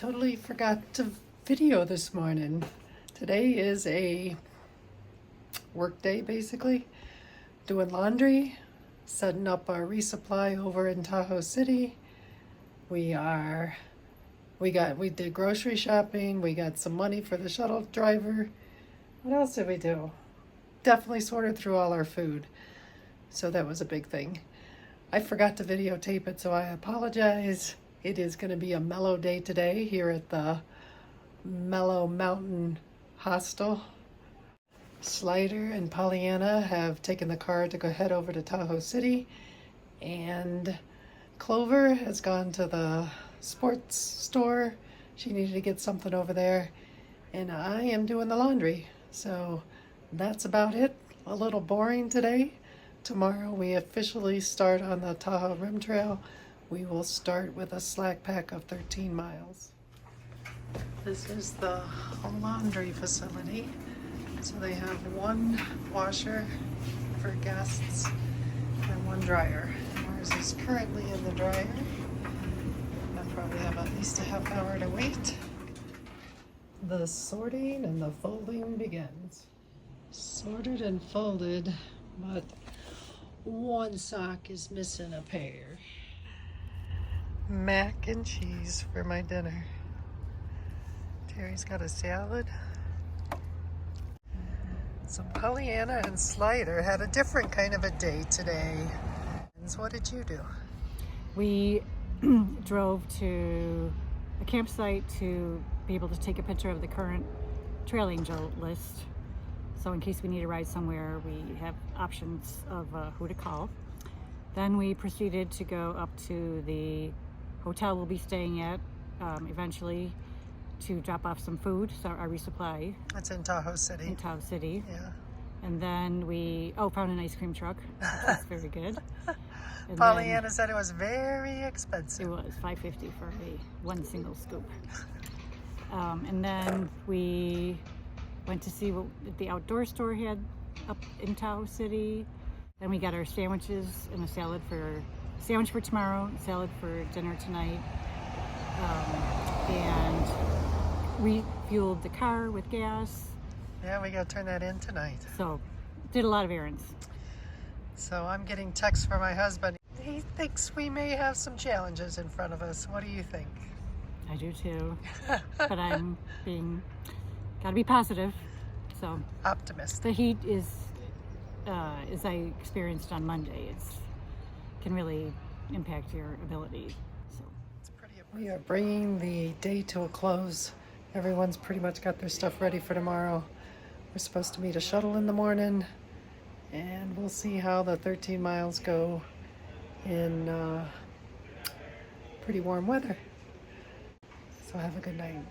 Totally forgot to video this morning. Today is a work day basically. Doing laundry, setting up our resupply over in Tahoe City. We did grocery shopping, we got some money for the shuttle driver. What else did we do? Definitely sorted through all our food. So that was a big thing. I forgot to videotape it, so I apologize. It is going to be a mellow day today here at the Mellow Mountain Hostel. Slider and Pollyanna have taken the car to go head over to Tahoe City, and Clover has gone to the sports store. She needed to get something over there, and I am doing the laundry. So that's about it. A little boring today. Tomorrow we officially start on the Tahoe Rim Trail. We will start with a slack pack of 13 miles. This is the laundry facility. So they have one washer for guests and one dryer. Ours is currently in the dryer. I'll probably have at least a half hour to wait. The sorting and the folding begins. Sorted and folded, but one sock is missing a pair. Mac and cheese for my dinner. Terry's got a salad. So Pollyanna and Slider had a different kind of a day today. What did you do? We drove to a campsite to be able to take a picture of the current trail angel list. So in case we need a ride somewhere, we have options of who to call. Then we proceeded to go up to the hotel we'll be staying at eventually to drop off some food, so our resupply. That's in Tahoe City. In Tahoe City. Yeah. And then we found an ice cream truck. That's very good. And Pollyanna said it was very expensive. It was $5.50 for one single scoop. And then we went to see what the outdoor store had up in Tahoe City. Then we got our sandwiches and a sandwich for tomorrow, salad for dinner tonight. And refueled the car with gas. Yeah, we got to turn that in tonight. So, did a lot of errands. So I'm getting texts from my husband. He thinks we may have some challenges in front of us. What do you think? I do too. But I'm gotta be positive. So optimistic. the heat is, as I experienced on Monday, can really impact your ability. So we are bringing the day to a close. Everyone's pretty much got their stuff ready for tomorrow. We're supposed to meet a shuttle in the morning, and we'll see how the 13 miles go in pretty warm weather. So have a good night.